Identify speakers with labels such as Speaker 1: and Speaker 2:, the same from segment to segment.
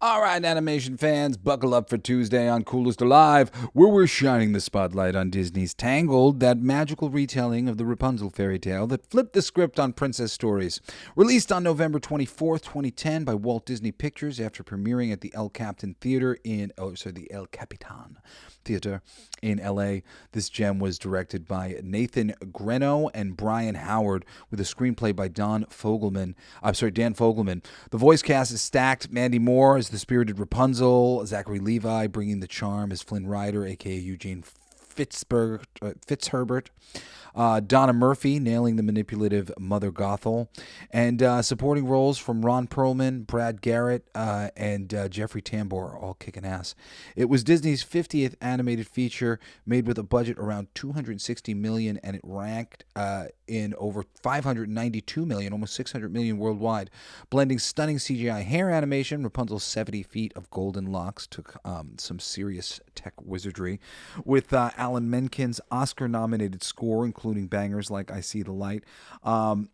Speaker 1: All right, animation fans, buckle up for Tuesday on Coolest Alive, where we're shining the spotlight on Disney's Tangled, that magical retelling of the Rapunzel fairy tale that flipped the script on princess stories. Released on November 24th, 2010 by Walt Disney Pictures after premiering at the the El Capitan Theater in LA. This gem was directed by Nathan Greno and Brian Howard with a screenplay by Dan Fogelman. The voice cast is stacked. Mandy Moore as the spirited Rapunzel, Zachary Levi bringing the charm as Flynn Rider, aka Eugene Fitzherbert, Donna Murphy nailing the manipulative Mother Gothel, and supporting roles from Ron Perlman, Brad Garrett, and Jeffrey Tambor, all kicking ass. It was Disney's 50th animated feature, made with a budget around 260 million, and it ranked in over 592 million, almost 600 million worldwide, blending stunning CGI hair animation. Rapunzel's 70 feet of golden locks took some serious tech wizardry, with Alan Menken's Oscar-nominated score, including bangers like "I See the Light." And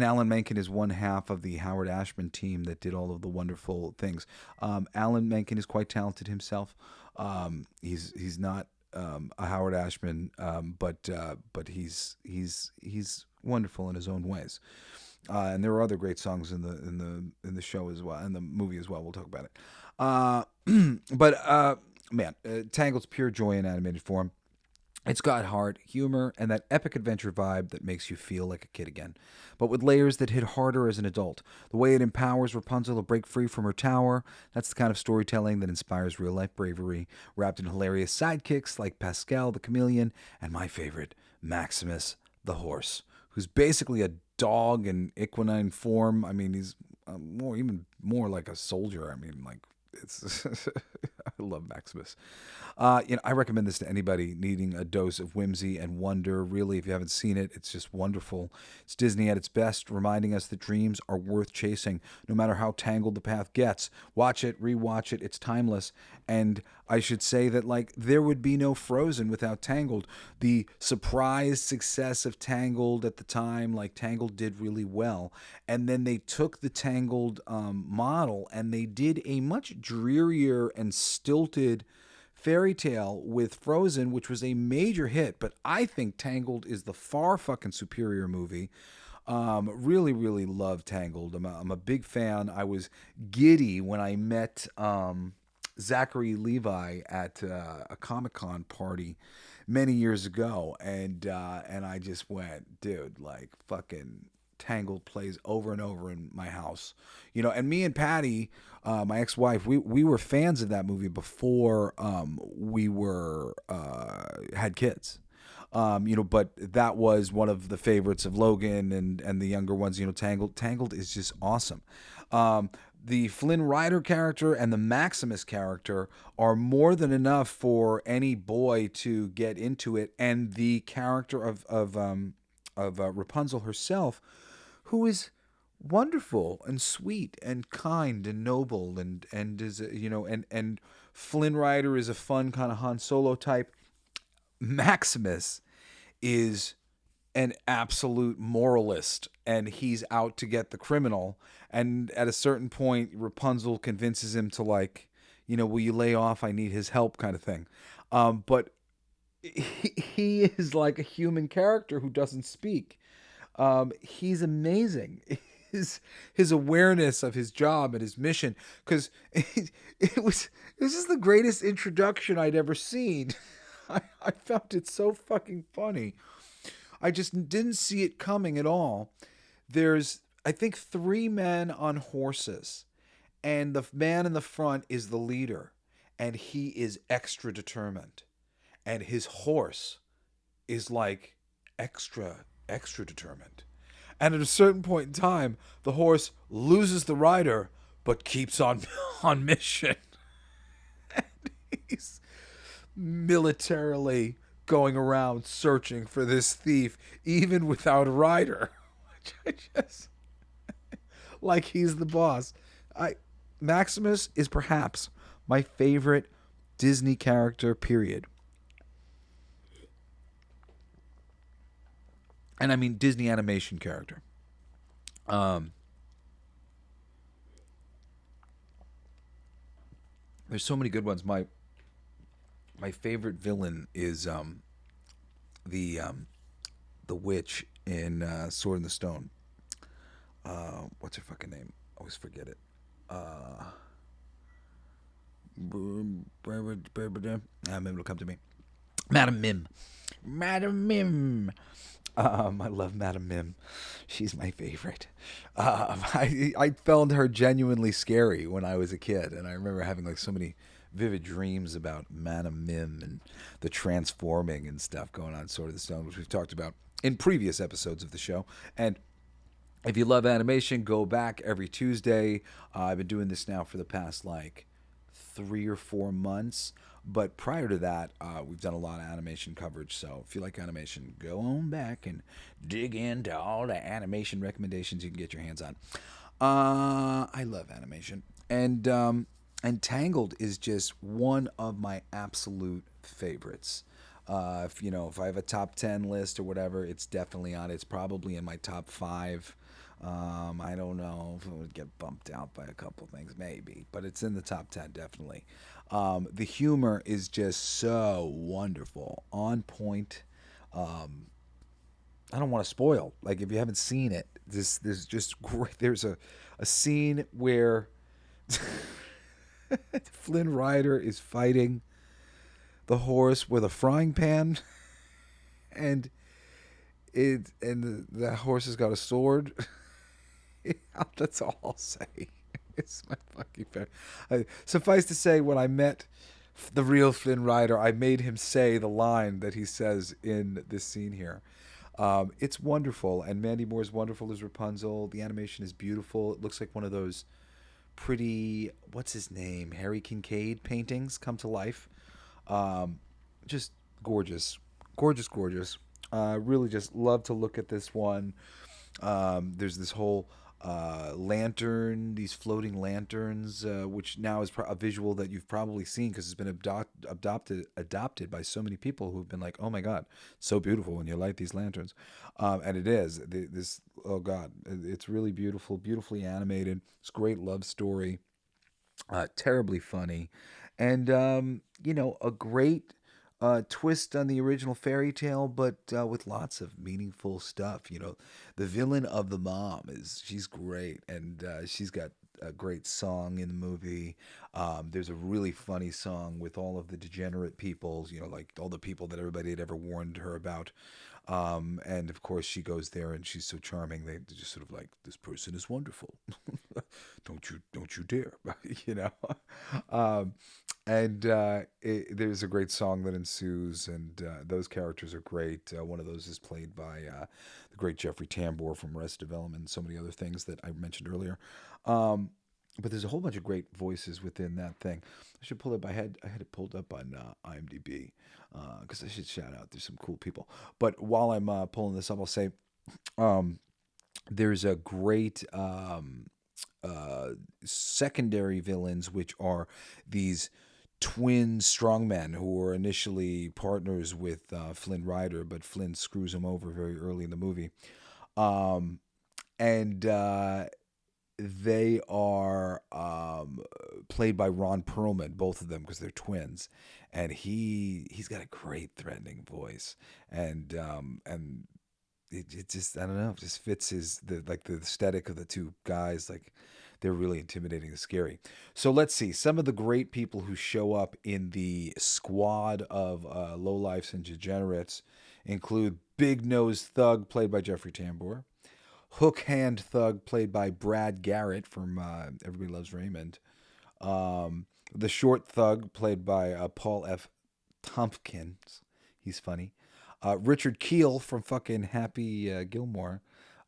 Speaker 1: Alan Menken is one half of the Howard Ashman team that did all of the wonderful things. Alan Menken is quite talented himself. He's not a Howard Ashman, but he's wonderful in his own ways. And there are other great songs in the show as well, in the movie as well. We'll talk about it. But man, Tangled's pure joy in animated form. It's got heart, humor, and that epic adventure vibe that makes you feel like a kid again, but with layers that hit harder as an adult. The way it empowers Rapunzel to break free from her tower, that's the kind of storytelling that inspires real life bravery, wrapped in hilarious sidekicks like Pascal the chameleon, and my favorite, Maximus the horse, who's basically a dog in equine form. I mean, he's even more like a soldier. I mean, like, it's I love Maximus. I recommend this to anybody needing a dose of whimsy and wonder. Really, if you haven't seen it, it's just wonderful. It's Disney at its best, reminding us that dreams are worth chasing, no matter how tangled the path gets. Watch it, rewatch it. It's timeless. And I should say that, like, there would be no Frozen without Tangled. The surprise success of Tangled at the time, like, Tangled did really well, and then they took the Tangled model and they did a much drearier and stilted fairy tale with Frozen, which was a major hit. But I think Tangled is the far fucking superior movie. Really, really love Tangled. I'm a big fan. I was giddy when I met Zachary Levi at a Comic Con party many years ago, and I just went, dude, like, fucking Tangled plays over and over in my house, And me and Patty, my ex-wife, we were fans of that movie before we were had kids. But that was one of the favorites of Logan and the younger ones. Tangled is just awesome. The Flynn Rider character and the Maximus character are more than enough for any boy to get into it, and the character of Rapunzel herself, who is wonderful and sweet and kind and noble, and is and Flynn Rider is a fun kind of Han Solo type. Maximus is an absolute moralist, and he's out to get the criminal. And at a certain point, Rapunzel convinces him to, like, will you lay off? I need his help, kind of thing. But he is like a human character who doesn't speak. He's amazing. His awareness of his job and his mission, because it was just the greatest introduction I'd ever seen. I found it so fucking funny. I just didn't see it coming at all. There's, I think, three men on horses, and the man in the front is the leader, and he is extra determined, and his horse is like extra determined. And at a certain point in time, the horse loses the rider, but keeps on on mission. He's militarily going around searching for this thief, even without a rider. Which I just, like, he's the boss. I Maximus is perhaps my favorite Disney character, period. And I mean Disney animation character. Um, There's so many good ones. My favorite villain is the um, the witch in Sword in the Stone. What's her fucking name? I always forget it. Uh, maybe it'll come to me. Madam Mim. Madam Mim. I love Madam Mim. She's my favorite. I found her genuinely scary when I was a kid, and I remember having like so many vivid dreams about Madam Mim and the transforming and stuff going on in Sword of the Stone, which we've talked about in previous episodes of the show. And if you love animation, go back every Tuesday. I've been doing this now for the past like 3 or 4 months. But prior to that, we've done a lot of animation coverage. So if you like animation, go on back and dig into all the animation recommendations you can get your hands on. I love animation, and Tangled is just one of my absolute favorites. If I have a top 10 list or whatever, it's definitely on. It's probably in my top five. I don't know if it would get bumped out by a couple things, maybe, but it's in the top 10 definitely. The humor is just so wonderful, on point. Um, I don't want to spoil. Like if you haven't seen it, this just great. There's a scene where Flynn Rider is fighting the horse with a frying pan, and the horse has got a sword. That's all I'll say. It's my fucking favorite. Suffice to say, when I met the real Flynn Rider, I made him say the line that he says in this scene here. It's wonderful, and Mandy Moore is wonderful as Rapunzel. The animation is beautiful. It looks like one of those pretty, what's his name, Harry Kincaid paintings come to life. Um, just gorgeous, gorgeous, gorgeous. Really just love to look at this one. There's this whole lantern, these floating lanterns, which now is a visual that you've probably seen because it's been adopted by so many people who've been like, "Oh my God, so beautiful when you light these lanterns," and it is this. Oh God, it's really beautiful, beautifully animated. It's a great love story, terribly funny, and a great twist on the original fairy tale, but with lots of meaningful stuff. The villain of the mom she's great, and she's got a great song in the movie. There's a really funny song with all of the degenerate peoples, like all the people that everybody had ever warned her about. And of course, she goes there, and she's so charming. They just sort of like, this person is wonderful. Don't you dare, you know. Um, and there's a great song that ensues, and those characters are great. One of those is played by the great Jeffrey Tambor from Arrested Development, and so many other things that I mentioned earlier. Um, but there's a whole bunch of great voices within that thing. I should pull up. I had it pulled up on IMDb because I should shout out. There's some cool people. But while I'm pulling this up, I'll say um, there's a great uh, secondary villains, which are these twin strongmen who were initially partners with Flynn Rider, but Flynn screws him over very early in the movie. Um, and they are played by Ron Perlman, both of them, because they're twins, and he's got a great threatening voice, and it just, I don't know, it just fits the aesthetic of the two guys. Like, they're really intimidating and scary. So let's see some of the great people who show up in the squad of lowlifes and degenerates include Big Nose Thug, played by Jeffrey Tambor. Hook Hand Thug, played by Brad Garrett from Everybody Loves Raymond. The Short Thug, played by Paul F. Tompkins. He's funny. Richard Keel from fucking Happy Gilmore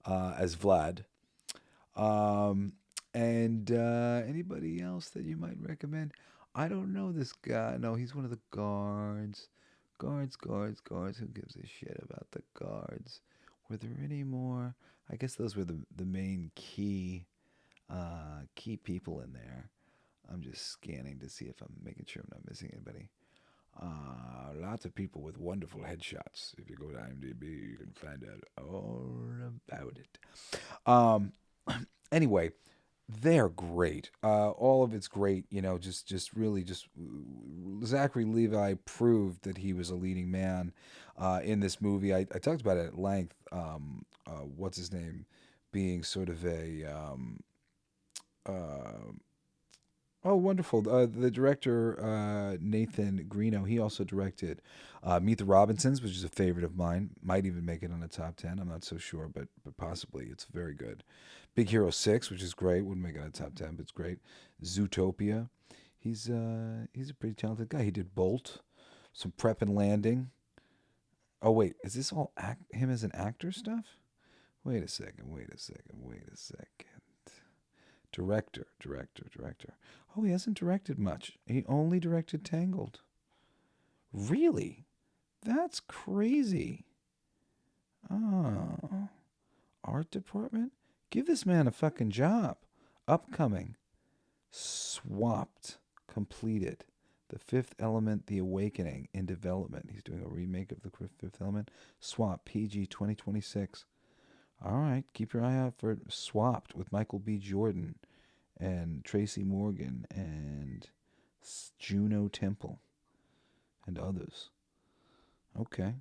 Speaker 1: as Vlad. Um, and anybody else that you might recommend? I don't know this guy. No, he's one of the guards. Guards. Who gives a shit about the guards? Were there any more? I guess those were the main key people in there. I'm just scanning to see if I'm making sure I'm not missing anybody. Lots of people with wonderful headshots. If you go to IMDb, you can find out all about it. Um, anyway, They're great. All of it's great. Just really, just Zachary Levi proved that he was a leading man in this movie. I talked about it at length. What's his name? Being sort of a uh, oh, wonderful. The director, Nathan Greno, he also directed Meet the Robinsons, which is a favorite of mine. Might even make it on the top 10. I'm not so sure, but possibly. It's very good. Big Hero 6, which is great. Wouldn't make it on the top 10, but it's great. Zootopia. He's a pretty talented guy. He did Bolt, some Prep and Landing. Oh, wait. Is this all him as an actor stuff? Wait a second. Wait a second. Wait a second. Director. Oh, he hasn't directed much. He only directed Tangled. Really? That's crazy. Oh. Art department? Give this man a fucking job. Upcoming. Swapped. Completed. The Fifth Element, The Awakening, in development. He's doing a remake of the Fifth Element. Swap, PG 2026. All right, keep your eye out for Swapped with Michael B. Jordan and Tracy Morgan and Juno Temple and others. Okay.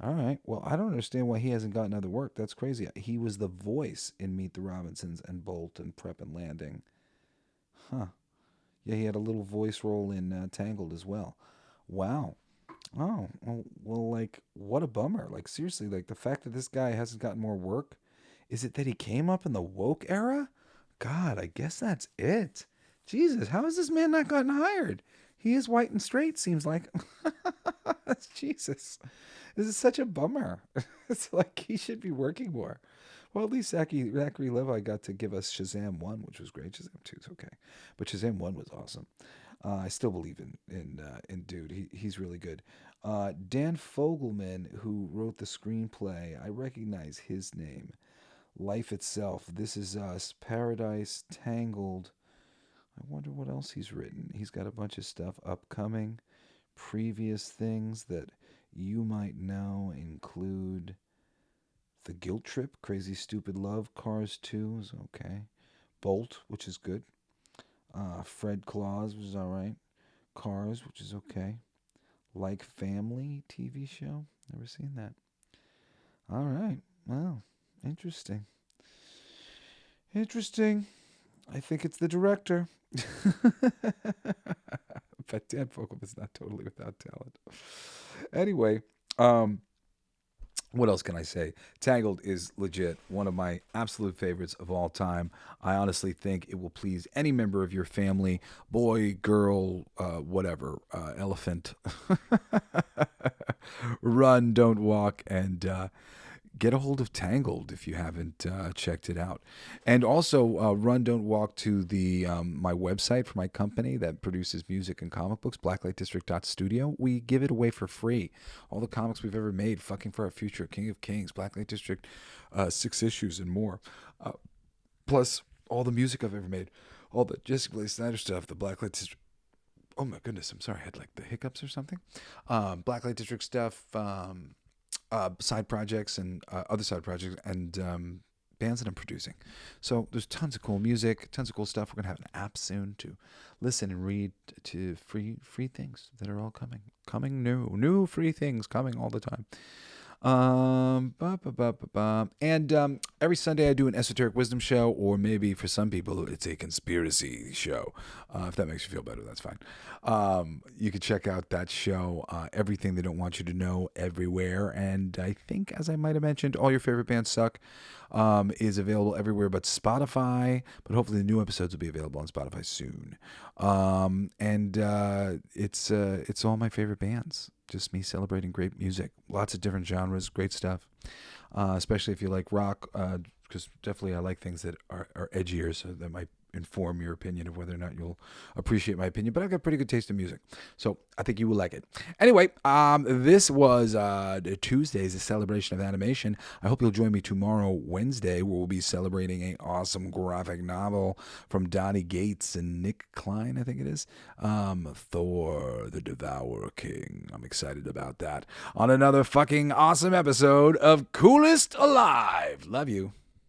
Speaker 1: All right. Well, I don't understand why he hasn't gotten other work. That's crazy. He was the voice in Meet the Robinsons and Bolt and Prep and Landing. Huh. Yeah, he had a little voice role in Tangled as well. Wow. Oh, well, like, what a bummer. Like, seriously, like, the fact that this guy hasn't gotten more work, is it that he came up in the woke era? God, I guess that's it. Jesus, how has this man not gotten hired? He is white and straight, seems like. Jesus. This is such a bummer. It's like he should be working more. Well, at least Zachary Levi got to give us Shazam 1, which was great. Shazam 2 is okay. But Shazam 1 was awesome. I still believe in dude. He's really good. Dan Fogelman, who wrote the screenplay, I recognize his name. Life Itself, This Is Us, Paradise, Tangled. I wonder what else he's written. He's got a bunch of stuff upcoming. Previous things that you might know include The Guilt Trip, Crazy Stupid Love, Cars 2 is okay. Bolt, which is good. Fred Claus, which is all right. Cars, which is okay. Like Family TV show. Never seen that. All right. Well, interesting. Interesting. I think it's the director. But Dan Fogelman is not totally without talent. Anyway, what else can I say? Tangled is legit one of my absolute favorites of all time. I honestly think it will please any member of your family, boy, girl, whatever, elephant. Run, don't walk, and get a hold of Tangled if you haven't checked it out. And also, run, don't walk to the my website for my company that produces music and comic books, blacklightdistrict.studio. We give it away for free. All the comics we've ever made, Fucking for Our Future, King of Kings, Blacklight District, 6 issues and more. Plus, all the music I've ever made. All the Jesse Blaze Snyder stuff, the Blacklight District. Oh my goodness, I'm sorry, I had like the hiccups or something. Blacklight District stuff, side projects and other side projects and bands that I'm producing. So there's tons of cool music, tons of cool stuff. We're gonna have an app soon to listen and read to free things that are all coming new free things coming all the time. And every Sunday I do an esoteric wisdom show, or maybe for some people it's a conspiracy show. If that makes you feel better, that's fine. You can check out that show, Everything They Don't Want You to Know, everywhere. And I think, as I might have mentioned, All Your Favorite Bands Suck is available everywhere but Spotify. But hopefully the new episodes will be available on Spotify soon. And it's all my favorite bands. Just me celebrating great music. Lots of different genres, great stuff. Especially if you like rock, because definitely I like things that are edgier, so that might inform your opinion of whether or not you'll appreciate my opinion. But I've got pretty good taste in music, so I think you will like it. Anyway, this was Tuesday's celebration of animation. I hope you'll join me tomorrow, Wednesday, where we'll be celebrating an awesome graphic novel from Donnie Gates and Nick Klein, I think it is. Thor, the Devourer King. I'm excited about that. On another fucking awesome episode of Coolest Alive. Love you.